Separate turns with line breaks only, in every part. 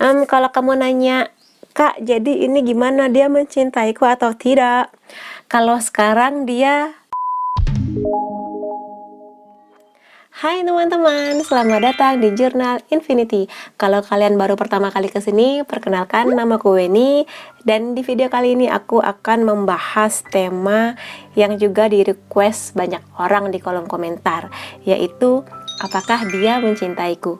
Kalau kamu nanya, Kak, jadi ini gimana dia mencintaiku atau tidak? Kalau sekarang dia... Hai teman-teman, selamat datang di Jurnal Infinity. Kalau kalian baru pertama kali kesini, perkenalkan namaku Weni. Dan di video kali ini aku akan membahas tema yang juga di request banyak orang di kolom komentar, yaitu apakah dia mencintaiku.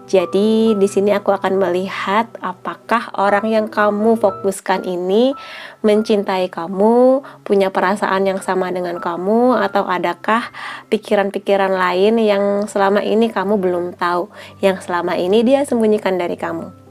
Jadi di sini aku akan melihat apakah orang yang kamu fokuskan ini mencintai kamu, punya perasaan yang sama dengan kamu, atau adakah pikiran-pikiran lain yang selama ini kamu belum tahu, yang selama ini dia sembunyikan dari kamu.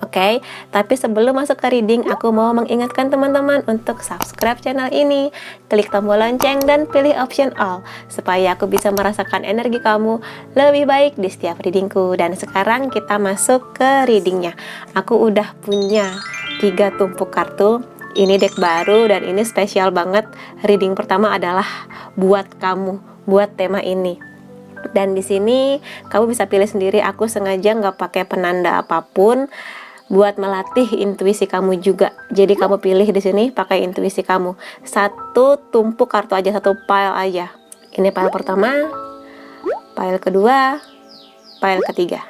Oke, tapi sebelum masuk ke reading, aku mau mengingatkan teman-teman untuk subscribe channel ini, klik tombol lonceng dan pilih option all, supaya aku bisa merasakan energi kamu lebih baik di setiap readingku. Dan sekarang kita masuk ke readingnya. Aku udah punya 3 tumpuk kartu. Ini deck baru dan ini spesial banget. Reading pertama adalah buat kamu, buat tema ini. Dan di sini kamu bisa pilih sendiri. Aku sengaja nggak pakai penanda apapun buat melatih intuisi kamu juga. Jadi kamu pilih di sini pakai intuisi kamu. 1 tumpuk kartu aja, 1 pile aja. Ini pile pertama, pile kedua, pile ketiga.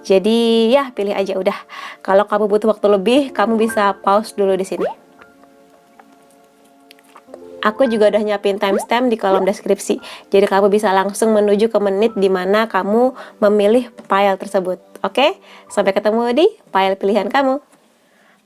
Jadi ya pilih aja udah. Kalau kamu butuh waktu lebih, kamu bisa pause dulu di sini. Aku juga udah nyiapin timestamp di kolom deskripsi. Jadi kamu bisa langsung menuju ke menit di mana kamu memilih file tersebut. Oke? Sampai ketemu di file pilihan kamu.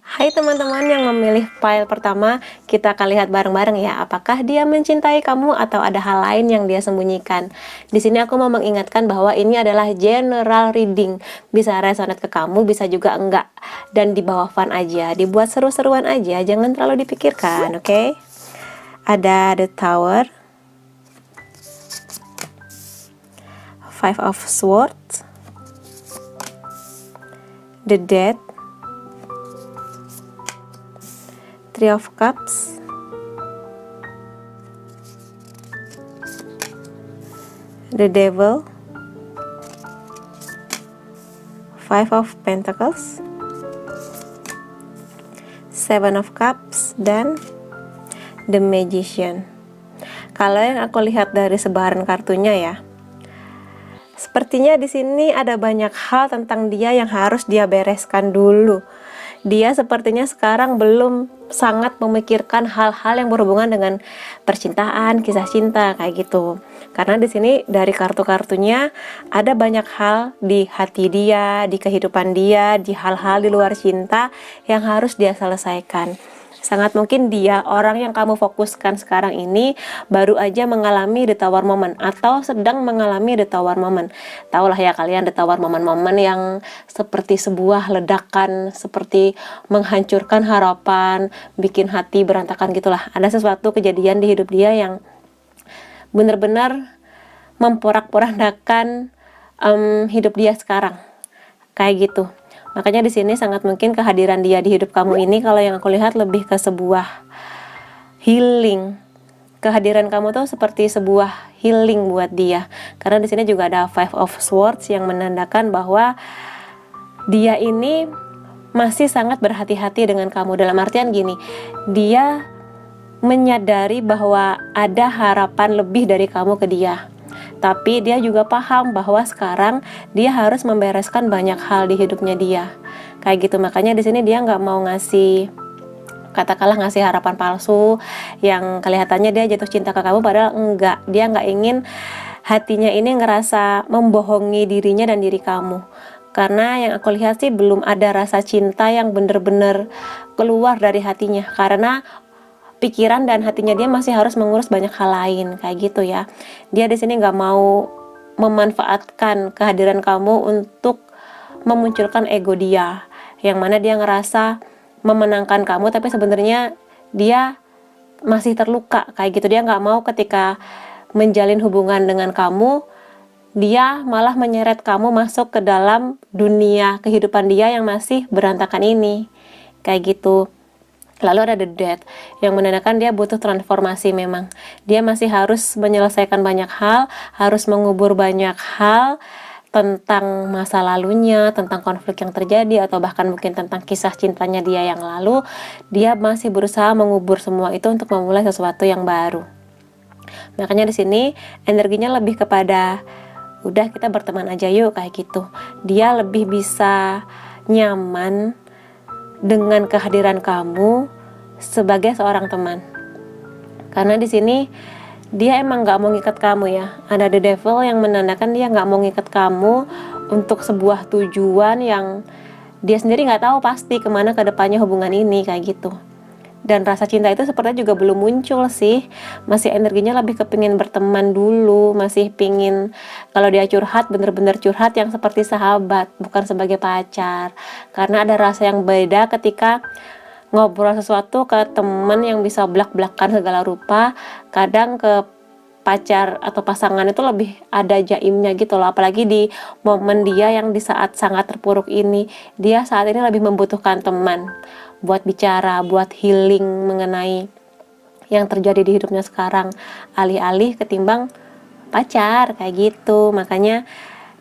Hai teman-teman yang memilih file pertama, kita akan lihat bareng-bareng ya, apakah dia mencintai kamu atau ada hal lain yang dia sembunyikan. Di sini aku mau mengingatkan bahwa ini adalah general reading. Bisa resonate ke kamu, bisa juga enggak. Dan di bawah fun aja, dibuat seru-seruan aja, jangan terlalu dipikirkan, oke? Ada the Tower, 5 of Swords, the Death, 3 of Cups, the Devil, 5 of Pentacles, 7 of Cups, dan The Magician. Kalau yang aku lihat dari sebaran kartunya ya, sepertinya di sini ada banyak hal tentang dia yang harus dia bereskan dulu. Dia sepertinya sekarang belum sangat memikirkan hal-hal yang berhubungan dengan percintaan, kisah cinta kayak gitu. Karena di sini dari kartu-kartunya ada banyak hal di hati dia, di kehidupan dia, di hal-hal di luar cinta yang harus dia selesaikan. Sangat mungkin dia, orang yang kamu fokuskan sekarang ini, baru aja mengalami the tower moment atau sedang mengalami the tower moment. Tahulah ya kalian, the tower moment-moment yang seperti sebuah ledakan, seperti menghancurkan harapan, bikin hati berantakan gitulah. Ada sesuatu kejadian di hidup dia yang benar-benar memporak-porandakan hidup dia sekarang. Kayak gitu. Makanya di sini sangat mungkin kehadiran dia di hidup kamu ini, kalau yang aku lihat lebih ke sebuah healing. Kehadiran kamu tuh seperti sebuah healing buat dia. Karena di sini juga ada 5 of Swords yang menandakan bahwa dia ini masih sangat berhati-hati dengan kamu. Dalam artian gini, dia menyadari bahwa ada harapan lebih dari kamu ke dia. Tapi dia juga paham bahwa sekarang dia harus membereskan banyak hal di hidupnya dia. Kayak gitu, makanya di sini dia nggak mau ngasih, katakanlah ngasih harapan palsu yang kelihatannya dia jatuh cinta ke kamu padahal enggak. Dia nggak ingin hatinya ini ngerasa membohongi dirinya dan diri kamu. Karena yang aku lihat sih belum ada rasa cinta yang bener-bener keluar dari hatinya. Karena pikiran dan hatinya dia masih harus mengurus banyak hal lain kayak gitu ya. Dia di sini nggak mau memanfaatkan kehadiran kamu untuk memunculkan ego dia, yang mana dia ngerasa memenangkan kamu tapi sebenarnya dia masih terluka kayak gitu. Dia nggak mau ketika menjalin hubungan dengan kamu, dia malah menyeret kamu masuk ke dalam dunia kehidupan dia yang masih berantakan ini kayak gitu. Lalu ada the Death yang menandakan dia butuh transformasi memang. Dia masih harus menyelesaikan banyak hal, harus mengubur banyak hal, tentang masa lalunya, tentang konflik yang terjadi, atau bahkan mungkin tentang kisah cintanya dia yang lalu. Dia masih berusaha mengubur semua itu untuk memulai sesuatu yang baru. Makanya di sini energinya lebih kepada udah kita berteman aja yuk, kayak gitu. Dia lebih bisa nyaman dengan kehadiran kamu sebagai seorang teman. Karena di sini dia emang nggak mau ngikat kamu ya. Ada the devil yang menandakan dia nggak mau ngikat kamu untuk sebuah tujuan yang dia sendiri nggak tahu pasti kemana kedepannya hubungan ini, kayak gitu. Dan rasa cinta itu sepertinya juga belum muncul sih. Masih energinya lebih kepingin berteman dulu. Masih pingin kalau dia curhat, bener-bener curhat yang seperti sahabat, bukan sebagai pacar. Karena ada rasa yang beda ketika ngobrol sesuatu ke temen yang bisa blak-blakan segala rupa. Kadang ke pacar atau pasangan itu lebih ada jaimnya gitu loh. Apalagi di momen dia yang di saat sangat terpuruk ini, dia saat ini lebih membutuhkan teman buat bicara, buat healing mengenai yang terjadi di hidupnya sekarang, alih-alih ketimbang pacar, kayak gitu. Makanya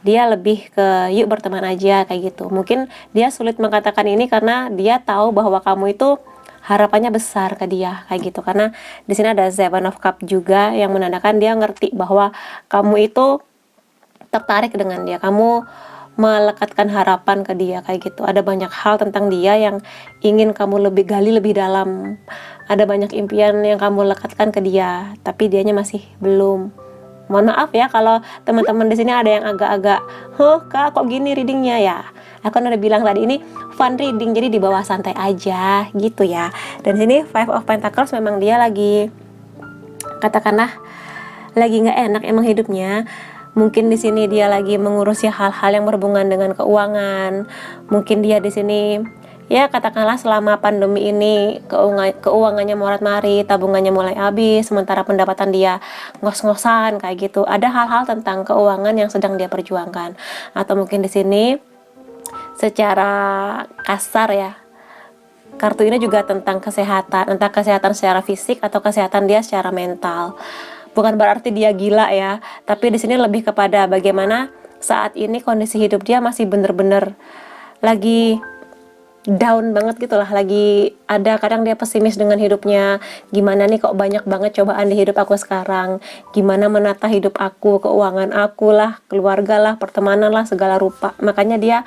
dia lebih ke yuk berteman aja, kayak gitu. Mungkin dia sulit mengatakan ini karena dia tahu bahwa kamu itu harapannya besar ke dia, kayak gitu. Karena di sini ada Seven of Cup juga yang menandakan dia ngerti bahwa kamu itu tertarik dengan dia, kamu melekatkan harapan ke dia, kayak gitu. Ada banyak hal tentang dia yang ingin kamu lebih gali lebih dalam. Ada banyak impian yang kamu lekatkan ke dia, tapi dianya masih belum. Mohon maaf ya kalau teman-teman di sini ada yang agak-agak, kak kok gini readingnya ya. Aku udah bilang tadi ini fun reading, jadi di bawah santai aja gitu ya. Dan sini Five of Pentacles memang dia lagi, katakanlah lagi nggak enak emang hidupnya. Mungkin di sini dia lagi mengurusi hal-hal yang berhubungan dengan keuangan. Mungkin dia di sini ya katakanlah selama pandemi ini keuangannya morat-marit, tabungannya mulai habis, sementara pendapatan dia ngos-ngosan, kayak gitu. Ada hal-hal tentang keuangan yang sedang dia perjuangkan. Atau mungkin di sini secara kasar ya, kartu ini juga tentang kesehatan, entah kesehatan secara fisik atau kesehatan dia secara mental. Bukan berarti dia gila ya, tapi di sini lebih kepada bagaimana saat ini kondisi hidup dia masih bener-bener lagi down banget gitu lah, lagi ada kadang dia pesimis dengan hidupnya. Gimana nih kok banyak banget cobaan di hidup aku sekarang, gimana menata hidup aku, keuangan aku lah, keluarga lah, pertemanan lah, segala rupa. Makanya dia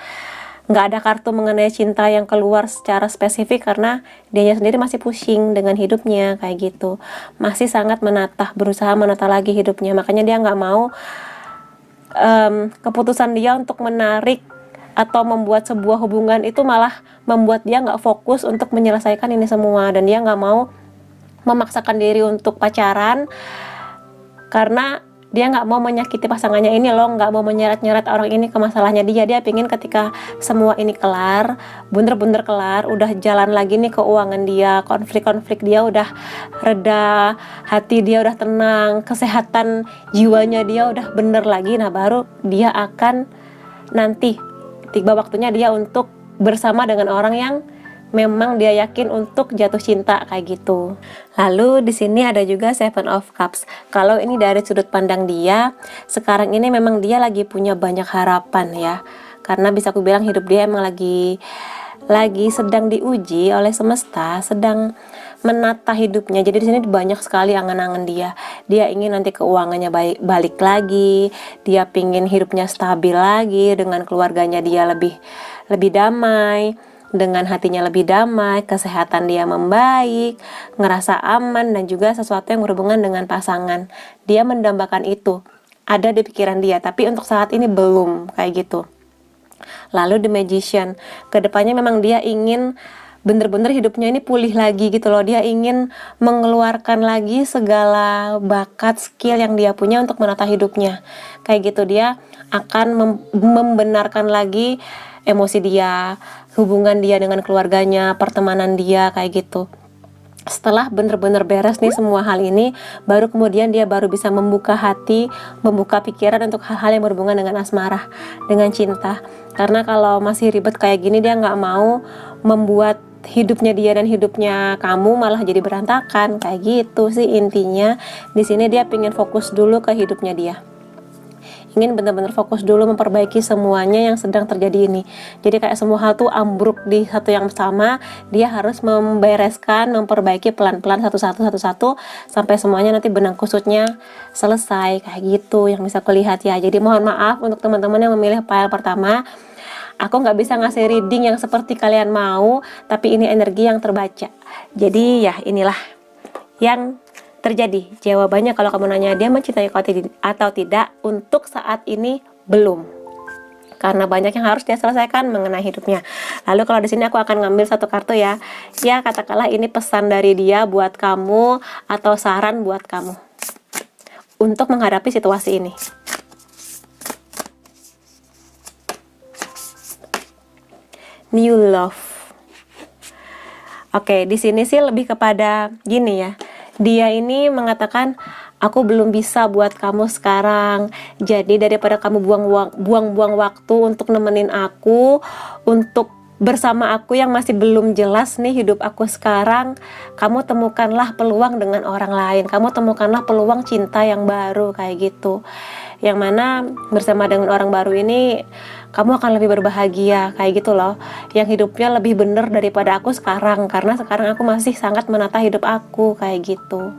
nggak ada kartu mengenai cinta yang keluar secara spesifik karena dianya sendiri masih pusing dengan hidupnya, kayak gitu. Masih sangat berusaha menata lagi hidupnya. Makanya dia nggak mau keputusan dia untuk menarik atau membuat sebuah hubungan itu malah membuat dia nggak fokus untuk menyelesaikan ini semua. Dan dia nggak mau memaksakan diri untuk pacaran karena dia nggak mau menyakiti pasangannya ini loh, nggak mau menyeret-nyeret orang ini ke masalahnya dia. Dia pingin ketika semua ini kelar, bener-bener kelar, udah jalan lagi nih keuangan dia, konflik-konflik dia udah reda, hati dia udah tenang, kesehatan jiwanya dia udah bener lagi. Nah baru dia akan nanti tiba waktunya dia untuk bersama dengan orang yang memang dia yakin untuk jatuh cinta, kayak gitu. Lalu di sini ada juga Seven of Cups. Kalau ini dari sudut pandang dia, sekarang ini memang dia lagi punya banyak harapan ya. Karena bisa aku bilang hidup dia emang lagi sedang diuji oleh semesta, sedang menata hidupnya. Jadi di sini banyak sekali angan-angan dia. Dia ingin nanti keuangannya balik lagi, dia pingin hidupnya stabil lagi, dengan keluarganya dia lebih damai, dengan hatinya lebih damai, kesehatan dia membaik, ngerasa aman, dan juga sesuatu yang berhubungan dengan pasangan. Dia mendambakan itu, ada di pikiran dia, tapi untuk saat ini belum, kayak gitu. Lalu The Magician, kedepannya memang dia ingin bener-bener hidupnya ini pulih lagi gitu loh. Dia ingin mengeluarkan lagi segala bakat, skill yang dia punya untuk menata hidupnya, kayak gitu. Dia akan membenarkan lagi emosi dia, hubungan dia dengan keluarganya, pertemanan dia, kayak gitu. Setelah bener-bener beres nih semua hal ini, baru kemudian dia baru bisa membuka hati, membuka pikiran untuk hal-hal yang berhubungan dengan asmara, dengan cinta. Karena kalau masih ribet kayak gini, dia nggak mau membuat hidupnya dia dan hidupnya kamu malah jadi berantakan, kayak gitu sih intinya. Di sini dia pengen fokus dulu ke hidupnya dia. ingin benar-benar fokus dulu memperbaiki semuanya yang sedang terjadi ini. Jadi kayak semua hal tuh ambruk di satu yang sama, dia harus membereskan, memperbaiki pelan-pelan satu-satu sampai semuanya nanti benang kusutnya selesai, kayak gitu yang bisa aku lihat ya. Jadi mohon maaf untuk teman-teman yang memilih file pertama, aku nggak bisa ngasih reading yang seperti kalian mau, tapi ini energi yang terbaca. Jadi ya inilah yang terjadi. Jawabannya kalau kamu nanya dia mencintai kau atau tidak, untuk saat ini belum. Karena banyak yang harus dia selesaikan mengenai hidupnya. Lalu kalau di sini aku akan ngambil satu kartu ya. Ya katakanlah ini pesan dari dia buat kamu atau saran buat kamu untuk menghadapi situasi ini. New love. Oke, di sini sih lebih kepada gini ya. Dia ini mengatakan, aku belum bisa buat kamu sekarang. Jadi daripada kamu buang-buang waktu untuk nemenin aku, untuk bersama aku yang masih belum jelas nih hidup aku sekarang, kamu temukanlah peluang dengan orang lain. Kamu temukanlah peluang cinta yang baru, kayak gitu. Yang mana bersama dengan orang baru ini kamu akan lebih berbahagia, kayak gitu loh. Yang hidupnya lebih bener daripada aku sekarang, karena sekarang aku masih sangat menata hidup aku, kayak gitu.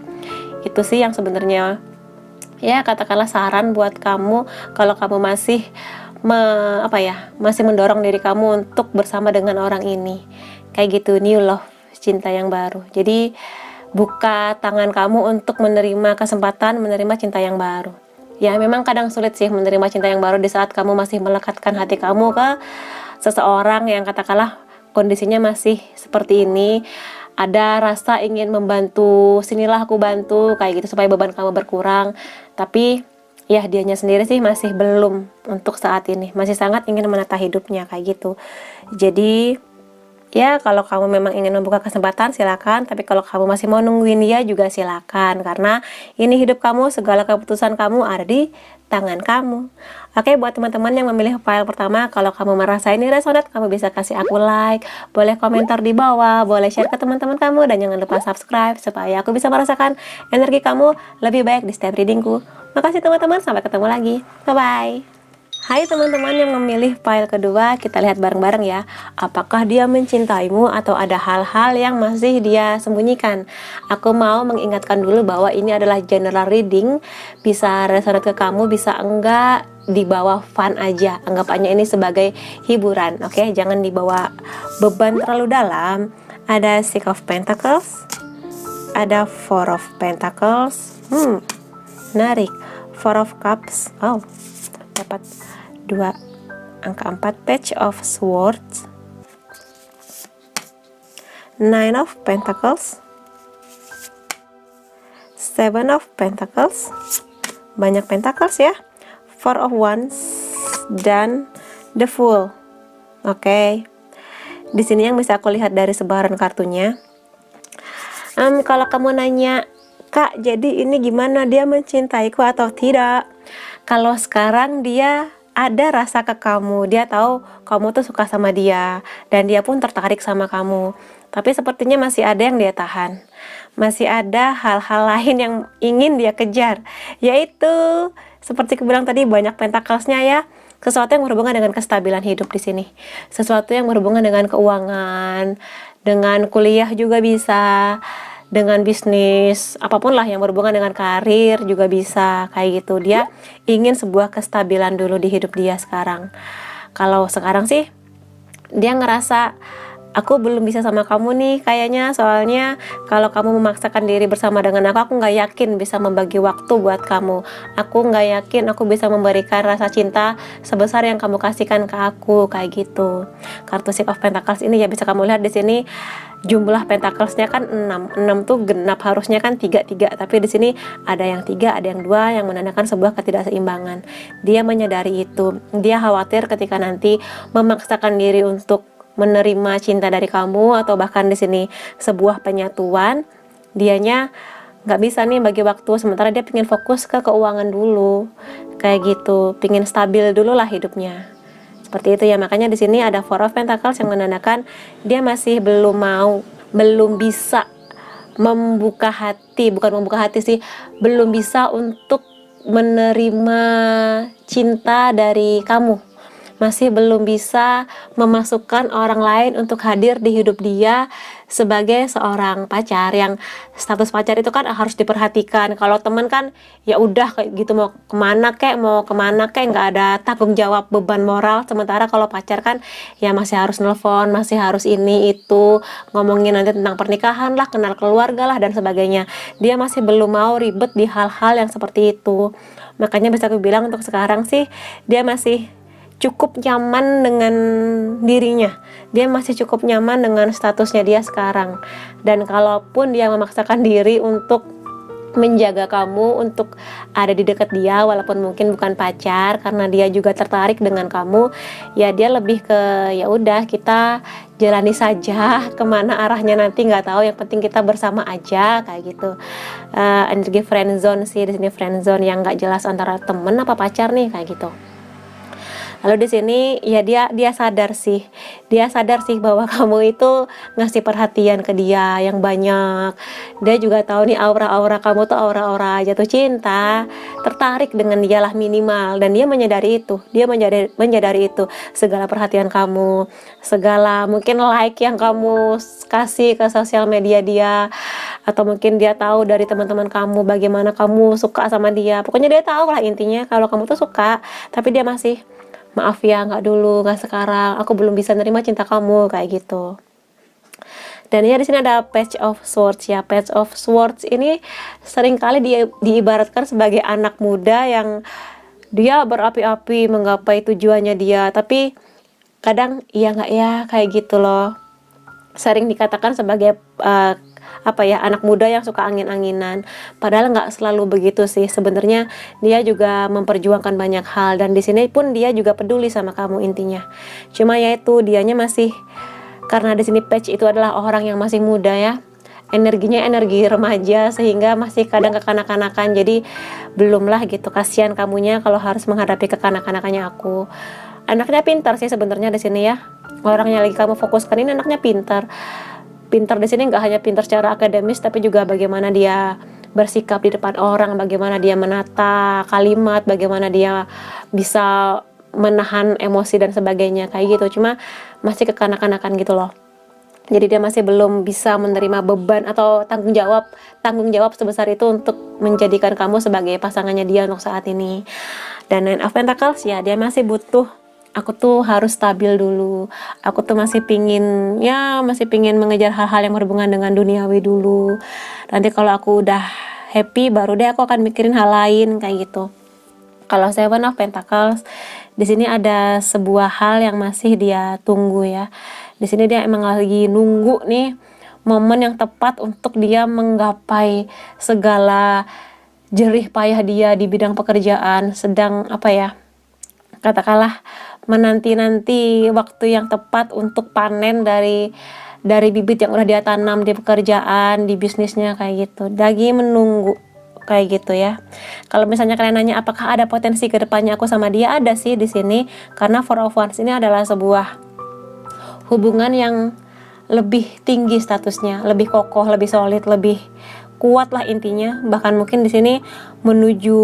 Itu sih yang sebenarnya ya katakanlah saran buat kamu kalau kamu masih masih mendorong diri kamu untuk bersama dengan orang ini, kayak gitu. New love, cinta yang baru. Jadi buka tangan kamu untuk menerima kesempatan, menerima cinta yang baru. Ya memang kadang sulit sih menerima cinta yang baru di saat kamu masih melekatkan hati kamu ke seseorang yang katakanlah kondisinya masih seperti ini. Ada rasa ingin membantu, sinilah aku bantu, kayak gitu supaya beban kamu berkurang. Tapi ya dianya sendiri sih masih belum untuk saat ini, masih sangat ingin menata hidupnya, kayak gitu. Jadi ya kalau kamu memang ingin membuka kesempatan silakan, tapi kalau kamu masih mau nungguin dia juga silakan, karena ini hidup kamu, segala keputusan kamu ada di tangan kamu. Oke, buat teman-teman yang memilih file pertama, kalau kamu merasa ini resonate, kamu bisa kasih aku like, boleh komentar di bawah, boleh share ke teman-teman kamu, dan jangan lupa subscribe supaya aku bisa merasakan energi kamu lebih baik di setiap readingku. Makasih teman-teman, sampai ketemu lagi. Bye-bye. Hai teman-teman yang memilih file kedua, kita lihat bareng-bareng ya. Apakah dia mencintaimu atau ada hal-hal yang masih dia sembunyikan? Aku mau mengingatkan dulu bahwa ini adalah general reading, bisa resonate ke kamu, bisa enggak, dibawa fun aja. Anggapannya ini sebagai hiburan, oke? Jangan dibawa beban terlalu dalam. Ada Six of Pentacles, ada Four of Pentacles, menarik. Four of Cups, dapat 2 angka 4, Page of Swords, Nine of Pentacles, Seven of Pentacles, banyak pentacles ya, Four of Wands, dan The Fool. Oke. Di sini yang bisa aku lihat dari sebaran kartunya. Kalau kamu nanya, Kak, jadi ini gimana, dia mencintaiku atau tidak? Kalau sekarang dia ada rasa ke kamu, dia tahu kamu tuh suka sama dia, dan dia pun tertarik sama kamu. Tapi sepertinya masih ada yang dia tahan. Masih ada hal-hal lain yang ingin dia kejar, yaitu seperti aku bilang tadi, banyak pentaklesnya ya. Sesuatu yang berhubungan dengan kestabilan hidup di sini. Sesuatu yang berhubungan dengan keuangan, dengan kuliah juga bisa, dengan bisnis, apapun lah yang berhubungan dengan karir juga bisa, kayak gitu. Dia ingin sebuah kestabilan dulu di hidup dia sekarang. Kalau sekarang sih dia ngerasa, aku belum bisa sama kamu nih kayaknya, soalnya kalau kamu memaksakan diri bersama dengan aku nggak yakin bisa membagi waktu buat kamu. Aku nggak yakin aku bisa memberikan rasa cinta sebesar yang kamu kasihkan ke aku, kayak gitu. Kartu Six of Pentacles ini ya bisa kamu lihat di sini. Jumlah pentaclesnya kan 6 tuh genap, harusnya kan 3, tapi di sini ada yang 3, ada yang 2, yang menandakan sebuah ketidakseimbangan. Dia menyadari itu, dia khawatir ketika nanti memaksakan diri untuk menerima cinta dari kamu, atau bahkan di sini sebuah penyatuan, dianya nggak bisa nih bagi waktu, sementara dia pengen fokus ke keuangan dulu, kayak gitu, pengen stabil dulu lah hidupnya. Seperti itu ya, makanya di sini ada Four of Pentacles yang menandakan dia masih belum bisa membuka hati, bukan membuka hati sih, belum bisa untuk menerima cinta dari kamu, masih belum bisa memasukkan orang lain untuk hadir di hidup dia sebagai seorang pacar. Yang status pacar itu kan harus diperhatikan. Kalau teman kan ya udah kayak gitu, mau kemana kek nggak ada tanggung jawab beban moral. Sementara kalau pacar kan ya masih harus nelpon, masih harus ini itu, ngomongin nanti tentang pernikahan lah, kenal keluarga lah dan sebagainya. Dia masih belum mau ribet di hal-hal yang seperti itu. Makanya bisa aku bilang untuk sekarang sih dia masih cukup nyaman dengan dirinya. Dia masih cukup nyaman dengan statusnya dia sekarang. Dan kalaupun dia memaksakan diri untuk menjaga kamu, untuk ada di dekat dia walaupun mungkin bukan pacar, karena dia juga tertarik dengan kamu, ya dia lebih ke ya udah kita jalani saja, kemana arahnya nanti nggak tahu, yang penting kita bersama aja kayak gitu. Energi friendzone sih di sini, friendzone yang nggak jelas antara temen apa pacar nih kayak gitu. Lalu di sini ya dia sadar sih, bahwa kamu itu ngasih perhatian ke dia yang banyak. Dia juga tahu nih aura-aura kamu tuh aura-aura jatuh cinta, tertarik dengan dia lah minimal, dan dia menyadari itu. Dia menyadari itu, segala perhatian kamu, segala mungkin like yang kamu kasih ke sosial media dia, atau mungkin dia tahu dari teman-teman kamu bagaimana kamu suka sama dia. Pokoknya dia tahu lah intinya kalau kamu tuh suka, tapi dia masih maaf ya, nggak dulu, nggak sekarang, aku belum bisa nerima cinta kamu kayak gitu. Dan ya di sini ada Page of Swords ya. Page of Swords ini seringkali diibaratkan sebagai anak muda yang dia berapi-api menggapai tujuannya dia, tapi kadang iya nggak ya kayak gitu loh. Sering dikatakan sebagai anak muda yang suka angin-anginan, padahal nggak selalu begitu sih. Sebenarnya dia juga memperjuangkan banyak hal, dan di sini pun dia juga peduli sama kamu intinya. Cuma yaitu dianya masih, karena di sini Page itu adalah orang yang masih muda ya, energinya energi remaja, sehingga masih kadang kekanak-kanakan. Jadi belum lah gitu, kasihan kamunya kalau harus menghadapi kekanak-kanakannya aku. Anaknya pintar sih sebenarnya di sini ya. Orang yang lagi kamu fokuskan ini anaknya pintar di sini nggak hanya pintar secara akademis, tapi juga bagaimana dia bersikap di depan orang, bagaimana dia menata kalimat, bagaimana dia bisa menahan emosi dan sebagainya kayak gitu. Cuma masih kekanak-kanakan gitu loh. Jadi dia masih belum bisa menerima beban atau tanggung jawab sebesar itu untuk menjadikan kamu sebagai pasangannya dia untuk saat ini. Dan Nine of Pentacles ya, dia masih butuh, aku tuh harus stabil dulu, aku tuh masih pingin mengejar hal-hal yang berhubungan dengan duniawi dulu. Nanti kalau aku udah happy baru deh aku akan mikirin hal lain kayak gitu. Kalau Seven of Pentacles di sini ada sebuah hal yang masih dia tunggu ya. Di sini dia emang lagi nunggu nih momen yang tepat untuk dia menggapai segala jerih payah dia di bidang pekerjaan, sedang katakanlah menanti-nanti waktu yang tepat untuk panen dari bibit yang udah dia tanam di pekerjaan, di bisnisnya kayak gitu. Lagi menunggu kayak gitu ya. Kalau misalnya kalian nanya apakah ada potensi ke depannya aku sama dia, ada sih di sini, karena Four of Wands ini adalah sebuah hubungan yang lebih tinggi statusnya, lebih kokoh, lebih solid, lebih kuat lah intinya. Bahkan mungkin di sini menuju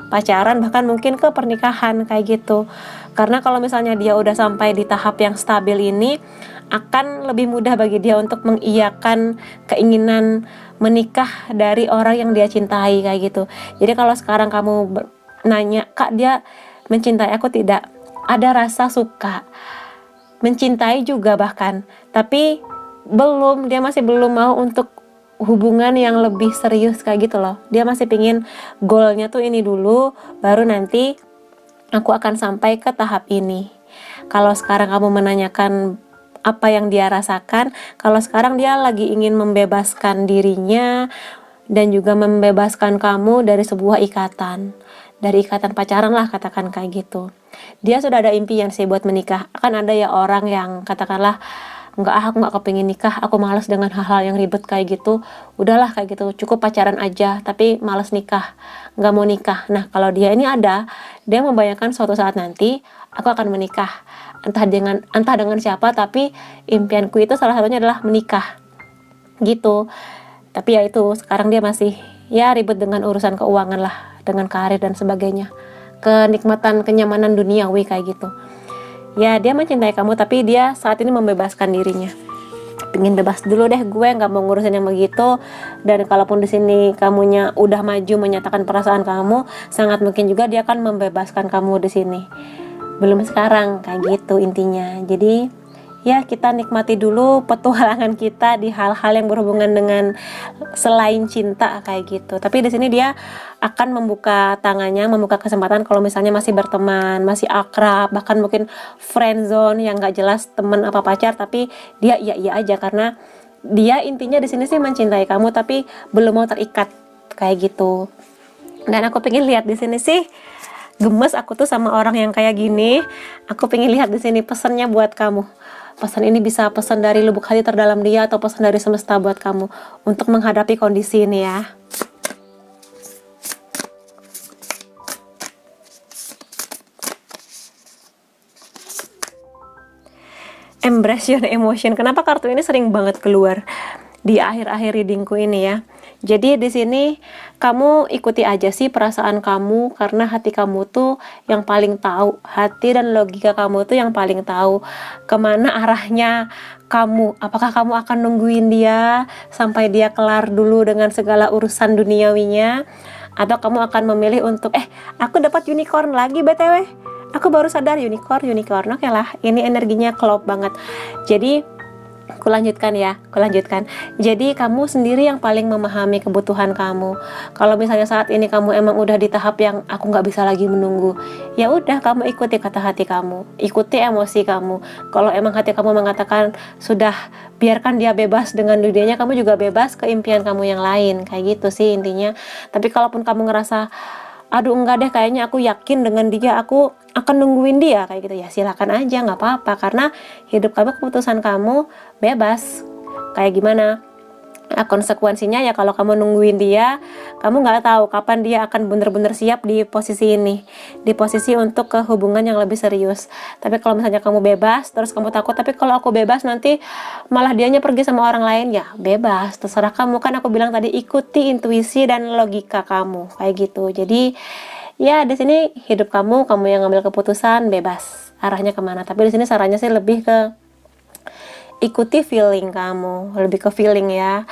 pacaran, bahkan mungkin ke pernikahan kayak gitu. Karena kalau misalnya dia udah sampai di tahap yang stabil ini, akan lebih mudah bagi dia untuk mengiyakan keinginan menikah dari orang yang dia cintai kayak gitu. Jadi kalau sekarang kamu nanya, Kak, dia mencintai aku tidak? Ada rasa suka, mencintai juga bahkan, tapi dia masih belum mau untuk hubungan yang lebih serius kayak gitu loh. Dia masih pingin goalnya tuh ini dulu, baru nanti aku akan sampai ke tahap ini. Kalau sekarang kamu menanyakan apa yang dia rasakan, kalau sekarang dia lagi ingin membebaskan dirinya dan juga membebaskan kamu dari sebuah ikatan, dari ikatan pacaran lah katakan kayak gitu. Dia sudah ada impian sih buat menikah. Kan ada ya orang yang katakanlah, aku nggak kepingin nikah, aku malas dengan hal-hal yang ribet kayak gitu, udahlah kayak gitu, cukup pacaran aja, tapi malas nikah, nggak mau nikah. Nah kalau dia ini dia membayangkan suatu saat nanti aku akan menikah, entah dengan siapa, tapi impianku itu salah satunya adalah menikah gitu. Tapi ya itu, sekarang dia masih ya ribet dengan urusan keuangan lah, dengan karir dan sebagainya, kenikmatan, kenyamanan duniawi kayak gitu. Ya, dia mencintai kamu, tapi dia saat ini membebaskan dirinya. Pengen bebas dulu deh gue, nggak mau ngurusin yang begitu. Dan kalaupun di sini kamunya udah maju menyatakan perasaan kamu, sangat mungkin juga dia akan membebaskan kamu di sini. Belum sekarang, kayak gitu intinya. Jadi ya, kita nikmati dulu petualangan kita di hal-hal yang berhubungan dengan selain cinta kayak gitu. Tapi di sini dia akan membuka tangannya, membuka kesempatan kalau misalnya masih berteman, masih akrab, bahkan mungkin friend zone yang nggak jelas teman apa pacar, tapi dia iya aja karena dia intinya di sini sih mencintai kamu tapi belum mau terikat kayak gitu. Dan aku pengen lihat di sini sih, gemes aku tuh sama orang yang kayak gini. Aku pengen lihat di sini pesannya buat kamu. Pesan ini bisa pesan dari lubuk hati terdalam dia atau pesan dari semesta buat kamu untuk menghadapi kondisi ini ya. Embrace your emotion. Kenapa kartu ini sering banget keluar di akhir-akhir readingku ini ya? Jadi di sini kamu ikuti aja sih perasaan kamu, karena hati kamu tuh yang paling tahu. Hati dan logika kamu tuh yang paling tahu kemana arahnya kamu. Apakah kamu akan nungguin dia sampai dia kelar dulu dengan segala urusan duniawinya, atau kamu akan memilih untuk aku dapat unicorn lagi BTW. Aku baru sadar unicorn. Oke lah, ini energinya klop banget. Jadi Aku lanjutkan. Jadi kamu sendiri yang paling memahami kebutuhan kamu. Kalau misalnya saat ini kamu emang udah di tahap yang aku nggak bisa lagi menunggu, ya udah kamu ikuti kata hati kamu, ikuti emosi kamu. Kalau emang hati kamu mengatakan sudah, biarkan dia bebas dengan dunianya, kamu juga bebas ke impian kamu yang lain, kayak gitu sih intinya. Tapi kalaupun kamu ngerasa aduh enggak deh, kayaknya aku yakin dengan dia, aku akan nungguin dia kayak gitu, ya silakan aja, nggak apa-apa, karena hidup kamu, keputusan kamu, bebas. Kayak gimana konsekuensinya ya, kalau kamu nungguin dia, kamu nggak tahu kapan dia akan bener-bener siap di posisi ini, di posisi untuk ke hubungan yang lebih serius. Tapi kalau misalnya kamu bebas, terus kamu takut, tapi kalau aku bebas nanti malah dianya pergi sama orang lain, ya bebas, terserah kamu. Kan aku bilang tadi, ikuti intuisi dan logika kamu kayak gitu. Jadi ya di sini hidup kamu yang ngambil keputusan, bebas arahnya kemana. Tapi di sini sarannya sih lebih ke ikuti feeling kamu, lebih ke feeling ya.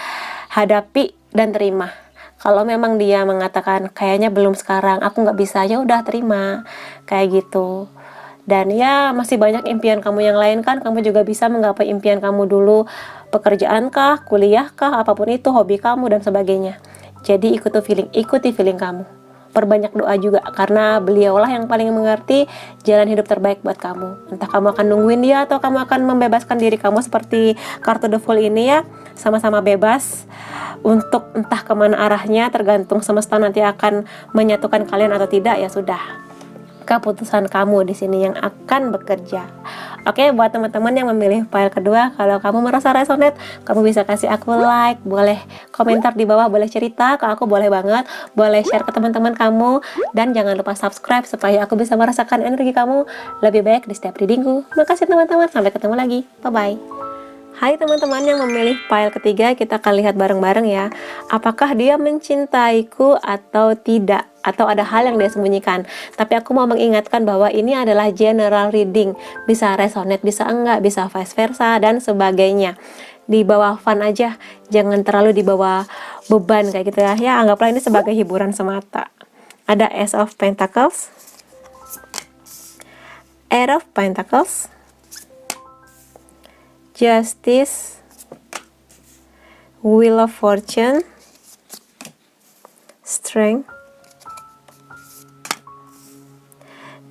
Hadapi dan terima. Kalau memang dia mengatakan kayaknya belum sekarang, aku nggak bisa, ya udah terima kayak gitu. Dan ya masih banyak impian kamu yang lain kan, kamu juga bisa menggapai impian kamu dulu, pekerjaan kah, kuliah kah, apapun itu, hobi kamu dan sebagainya. Jadi ikuti feeling kamu. Perbanyak doa juga, karena beliaulah yang paling mengerti jalan hidup terbaik buat kamu. Entah kamu akan nungguin dia atau kamu akan membebaskan diri kamu seperti kartu The Fool ini ya. Sama-sama bebas untuk entah kemana arahnya, tergantung semesta nanti akan menyatukan kalian atau tidak, ya sudah. Keputusan kamu di sini yang akan bekerja. Oke, buat teman-teman yang memilih file kedua, kalau kamu merasa resonate, kamu bisa kasih aku like, boleh komentar di bawah, boleh cerita ke aku, boleh banget, boleh share ke teman-teman kamu, dan jangan lupa subscribe supaya aku bisa merasakan energi kamu lebih baik di setiap readingku. Makasih teman-teman, sampai ketemu lagi, bye-bye. Hai teman-teman yang memilih file ketiga, kita akan lihat bareng-bareng ya. Apakah dia mencintaiku atau tidak? Atau ada hal yang dia sembunyikan. Tapi aku mau mengingatkan bahwa ini adalah general reading. Bisa resonate, bisa enggak, bisa vice versa, dan sebagainya. Di bawah fun aja, jangan terlalu di bawah beban kayak gitu ya. Ya, anggaplah ini sebagai hiburan semata. Ada Ace of Pentacles, Eight of Pentacles, Justice, Wheel of Fortune, Strength,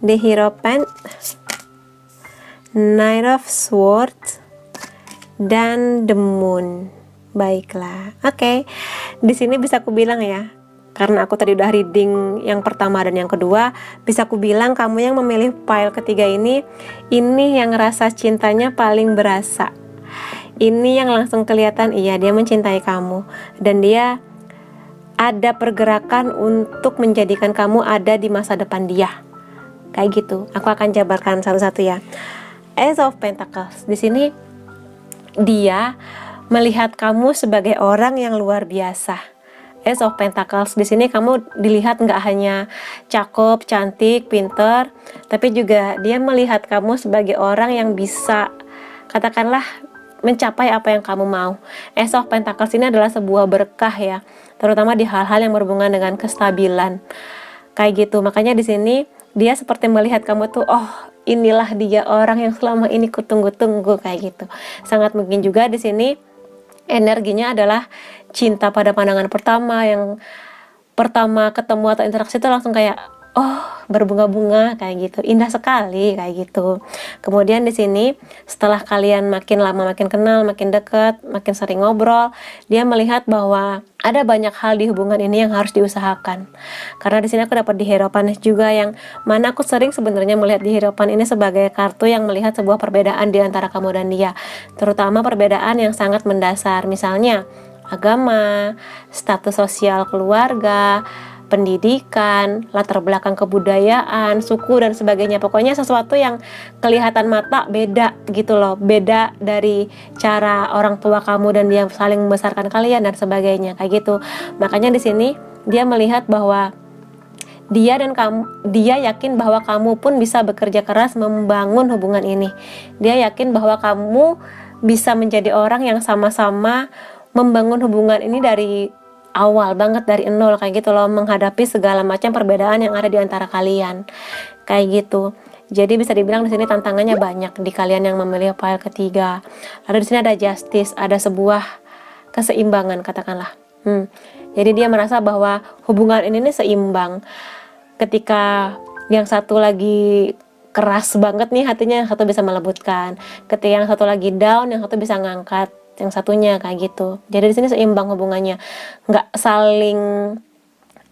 The Hierophant, Knight of Swords, dan The Moon. Baiklah, oke. Di sini bisa aku bilang ya, karena aku tadi udah reading yang pertama dan yang kedua, bisa aku bilang kamu yang memilih file ketiga ini yang rasa cintanya paling berasa. Ini yang langsung kelihatan, iya dia mencintai kamu, dan dia ada pergerakan untuk menjadikan kamu ada di masa depan dia. Kayak gitu. Aku akan jabarkan satu-satu ya. Ace of Pentacles. Di sini dia melihat kamu sebagai orang yang luar biasa. Ace of Pentacles. Di sini kamu dilihat nggak hanya cakep, cantik, pinter, tapi juga dia melihat kamu sebagai orang yang bisa, katakanlah, mencapai apa yang kamu mau. Ace of Pentacles ini adalah sebuah berkah ya, terutama di hal-hal yang berhubungan dengan kestabilan. Kayak gitu. Makanya di sini dia seperti melihat kamu tuh, oh, inilah dia orang yang selama ini kutunggu-tunggu, kayak gitu. Sangat mungkin juga di sini energinya adalah cinta pada pandangan pertama, yang pertama ketemu atau interaksi itu langsung kayak, oh, berbunga-bunga, kayak gitu, indah sekali, kayak gitu. Kemudian di sini setelah kalian makin lama makin kenal, makin dekat, makin sering ngobrol, dia melihat bahwa ada banyak hal di hubungan ini yang harus diusahakan. Karena di sini aku dapat di Hierophant juga, yang mana aku sering sebenarnya melihat di Hierophant ini sebagai kartu yang melihat sebuah perbedaan di antara kamu dan dia, terutama perbedaan yang sangat mendasar, misalnya agama, status sosial keluarga, pendidikan, latar belakang kebudayaan, suku dan sebagainya. Pokoknya sesuatu yang kelihatan mata beda gitu loh, beda dari cara orang tua kamu dan dia saling membesarkan kalian dan sebagainya, kayak gitu. Makanya di sini dia melihat bahwa dia dan kamu, dia yakin bahwa kamu pun bisa bekerja keras membangun hubungan ini. Dia yakin bahwa kamu bisa menjadi orang yang sama-sama membangun hubungan ini dari awal banget, dari nol, kayak gitu loh, menghadapi segala macam perbedaan yang ada di antara kalian, kayak gitu. Jadi bisa dibilang di sini tantangannya banyak di kalian yang memilih pile ketiga. Lalu di sini ada justice, ada sebuah keseimbangan, katakanlah. Jadi dia merasa bahwa hubungan ini nih seimbang. Ketika yang satu lagi keras banget nih hatinya, yang satu bisa melembutkan. Ketika yang satu lagi down, yang satu bisa ngangkat yang satunya, kayak gitu. Jadi di sini seimbang hubungannya, nggak saling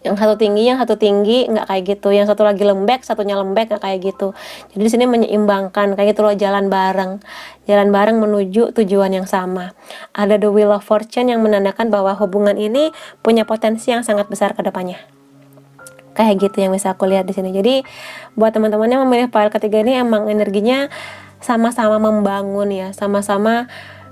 yang satu tinggi, nggak kayak gitu. Yang satu lagi lembek, satunya lembek, nggak kayak gitu. Jadi di sini menyeimbangkan, kayak gitu loh, jalan bareng menuju tujuan yang sama. Ada the Wheel of Fortune yang menandakan bahwa hubungan ini punya potensi yang sangat besar ke depannya. Kayak gitu yang bisa aku lihat di sini. Jadi buat teman-teman yang memilih pile ketiga ini, emang energinya sama-sama membangun ya, sama-sama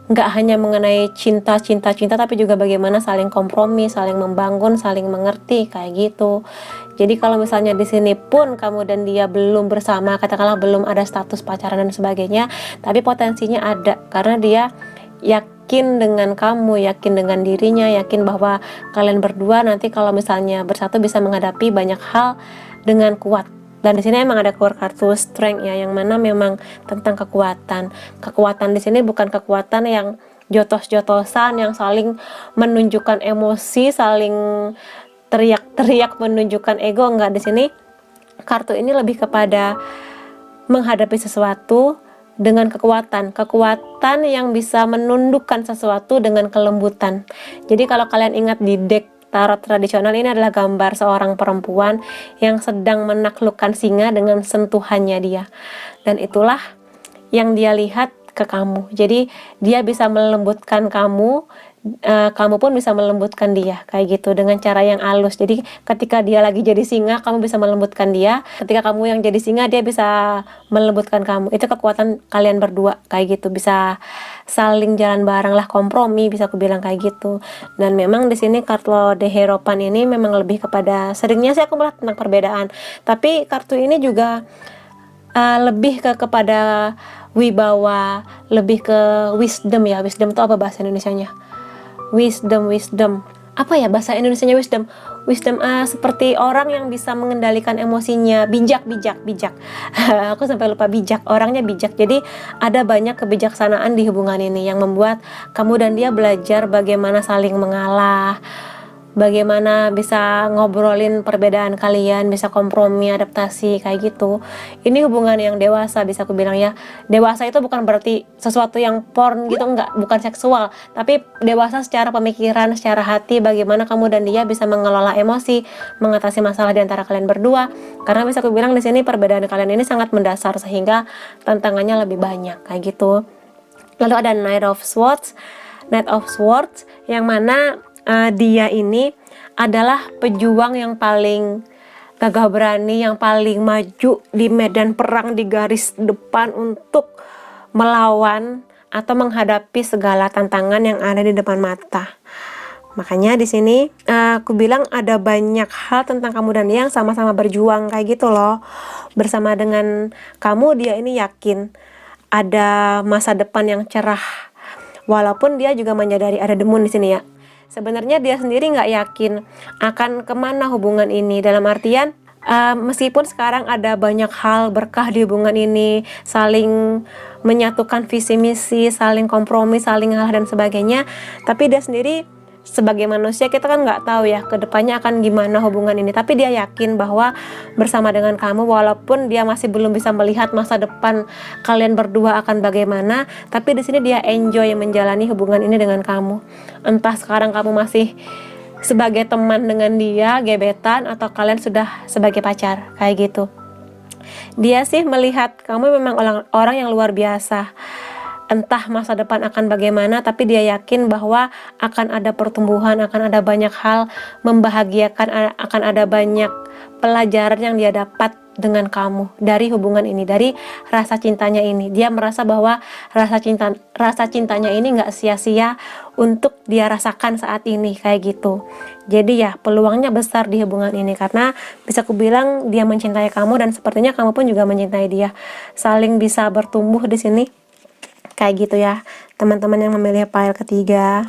nggak hanya mengenai cinta, tapi juga bagaimana saling kompromi, saling membangun, saling mengerti, kayak gitu. Jadi kalau misalnya di sini pun kamu dan dia belum bersama, katakanlah belum ada status pacaran dan sebagainya, tapi potensinya ada, karena dia yakin dengan kamu, yakin dengan dirinya, yakin bahwa kalian berdua nanti kalau misalnya bersatu bisa menghadapi banyak hal dengan kuat. Dan di sini emang ada keluar kartu strength ya, yang mana memang tentang kekuatan. Kekuatan di sini bukan kekuatan yang jotos-jotosan, yang saling menunjukkan emosi, saling teriak-teriak menunjukkan ego, enggak. Di sini kartu ini lebih kepada menghadapi sesuatu dengan kekuatan yang bisa menundukkan sesuatu dengan kelembutan. Jadi kalau kalian ingat di deck tarot tradisional, ini adalah gambar seorang perempuan yang sedang menaklukkan singa dengan sentuhannya dia, dan itulah yang dia lihat ke kamu. Jadi dia bisa melembutkan kamu, kamu pun bisa melembutkan dia, kayak gitu, dengan cara yang halus. Jadi ketika dia lagi jadi singa, kamu bisa melembutkan dia. Ketika kamu yang jadi singa, dia bisa melembutkan kamu. Itu kekuatan kalian berdua, kayak gitu. Bisa saling jalan bareng lah, kompromi, bisa aku bilang kayak gitu. Dan memang di sini kartu The Hierophant ini memang lebih kepada, seringnya sih aku melihat tentang perbedaan, tapi kartu ini juga lebih kepada wibawa, lebih ke wisdom ya. Wisdom itu apa bahasa Indonesianya? Wisdom. Apa ya bahasa Indonesianya wisdom? Seperti orang yang bisa mengendalikan emosinya, bijak. Aku sampai lupa bijak, orangnya bijak. Jadi ada banyak kebijaksanaan di hubungan ini yang membuat kamu dan dia belajar bagaimana saling mengalah, bagaimana bisa ngobrolin perbedaan kalian, bisa kompromi, adaptasi, kayak gitu. Ini hubungan yang dewasa, bisa aku bilang ya. Dewasa itu bukan berarti sesuatu yang porn gitu, enggak, bukan seksual, tapi dewasa secara pemikiran, secara hati, bagaimana kamu dan dia bisa mengelola emosi, mengatasi masalah di antara kalian berdua. Karena bisa aku bilang di sini perbedaan kalian ini sangat mendasar, sehingga tantangannya lebih banyak, kayak gitu. Lalu ada Knight of Swords yang mana dia ini adalah pejuang yang paling gagah berani, yang paling maju di medan perang, di garis depan untuk melawan atau menghadapi segala tantangan yang ada di depan mata. Makanya di sini aku bilang ada banyak hal tentang kamu dan dia yang sama-sama berjuang kayak gitu loh. Bersama dengan kamu, dia ini yakin ada masa depan yang cerah. Walaupun dia juga menyadari ada demun di sini ya. Sebenarnya dia sendiri nggak yakin akan kemana hubungan ini. Dalam artian meskipun sekarang ada banyak hal berkah di hubungan ini, saling menyatukan visi misi, saling kompromi, saling ngalah dan sebagainya, tapi dia sendiri sebagai manusia kita kan nggak tahu ya kedepannya akan gimana hubungan ini. Tapi dia yakin bahwa bersama dengan kamu, walaupun dia masih belum bisa melihat masa depan kalian berdua akan bagaimana, tapi di sini dia enjoy menjalani hubungan ini dengan kamu. Entah sekarang kamu masih sebagai teman dengan dia, gebetan, atau kalian sudah sebagai pacar, kayak gitu. Dia sih melihat kamu memang orang yang luar biasa. Entah masa depan akan bagaimana, tapi dia yakin bahwa akan ada pertumbuhan, akan ada banyak hal membahagiakan, akan ada banyak pelajaran yang dia dapat dengan kamu dari hubungan ini, dari rasa cintanya ini. Dia merasa bahwa rasa cintanya ini nggak sia-sia untuk dia rasakan saat ini, kayak gitu. Jadi ya peluangnya besar di hubungan ini karena bisa aku bilang dia mencintai kamu dan sepertinya kamu pun juga mencintai dia. Saling bisa bertumbuh di sini. Kayak gitu ya teman-teman yang memilih file ketiga.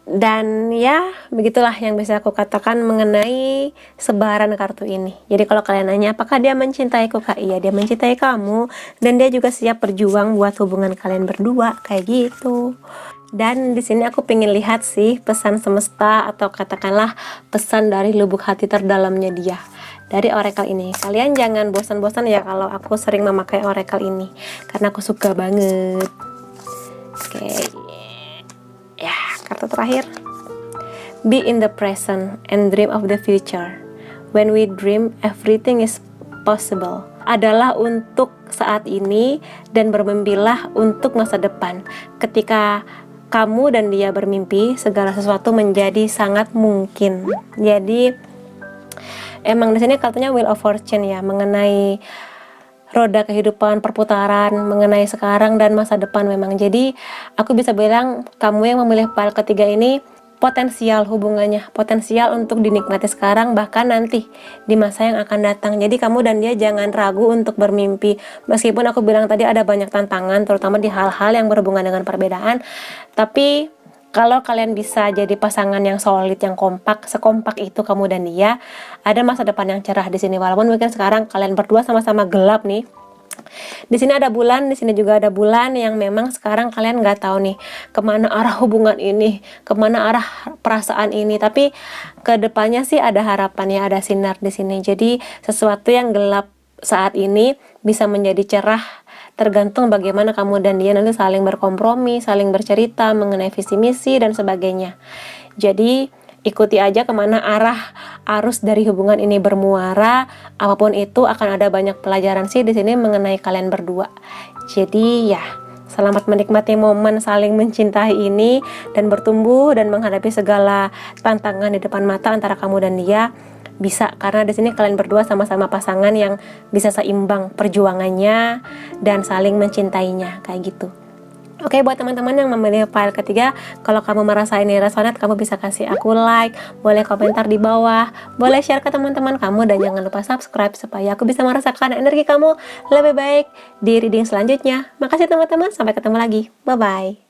Dan ya begitulah yang bisa aku katakan mengenai sebaran kartu ini. Jadi kalau kalian nanya apakah dia mencintaiku, Kak? Iya, dia mencintai kamu dan dia juga siap berjuang buat hubungan kalian berdua, kayak gitu. Dan di sini aku pengen lihat sih pesan semesta atau katakanlah pesan dari lubuk hati terdalamnya dia dari oracle ini. Kalian jangan bosan-bosan ya kalau aku sering memakai oracle ini karena aku suka banget. Oke. Ya, kartu terakhir. Be in the present and dream of the future. When we dream, everything is possible. Adalah untuk saat ini dan bermimpilah untuk masa depan. Ketika kamu dan dia bermimpi, segala sesuatu menjadi sangat mungkin. Jadi emang di sini kartunya Wheel of Fortune ya, mengenai roda kehidupan, perputaran, mengenai sekarang dan masa depan memang. Jadi aku bisa bilang kamu yang memilih file ketiga ini potensial hubungannya, potensial untuk dinikmati sekarang bahkan nanti di masa yang akan datang. Jadi kamu dan dia jangan ragu untuk bermimpi. Meskipun aku bilang tadi ada banyak tantangan terutama di hal-hal yang berhubungan dengan perbedaan, tapi kalau kalian bisa jadi pasangan yang solid, yang kompak, sekompak itu kamu dan dia, ada masa depan yang cerah di sini. Walaupun mungkin sekarang kalian berdua sama-sama gelap nih. Di sini ada bulan, di sini juga ada bulan yang memang sekarang kalian nggak tahu nih kemana arah hubungan ini, kemana arah perasaan ini. Tapi kedepannya sih ada harapan ya, ada sinar di sini. Jadi sesuatu yang gelap saat ini bisa menjadi cerah. Tergantung bagaimana kamu dan dia nanti saling berkompromi, saling bercerita mengenai visi misi dan sebagainya. Jadi ikuti aja kemana arah arus dari hubungan ini bermuara. Apapun itu akan ada banyak pelajaran sih di sini mengenai kalian berdua. Jadi ya selamat menikmati momen saling mencintai ini dan bertumbuh dan menghadapi segala tantangan di depan mata antara kamu dan dia. Bisa karena di sini kalian berdua sama-sama pasangan yang bisa seimbang perjuangannya dan saling mencintainya kayak gitu. Oke, buat teman-teman yang memilih file ketiga, kalau kamu merasa ini resonate, kamu bisa kasih aku like, boleh komentar di bawah, boleh share ke teman-teman kamu, dan jangan lupa subscribe supaya aku bisa merasakan energi kamu lebih baik di reading selanjutnya. Makasih teman-teman, sampai ketemu lagi. Bye-bye.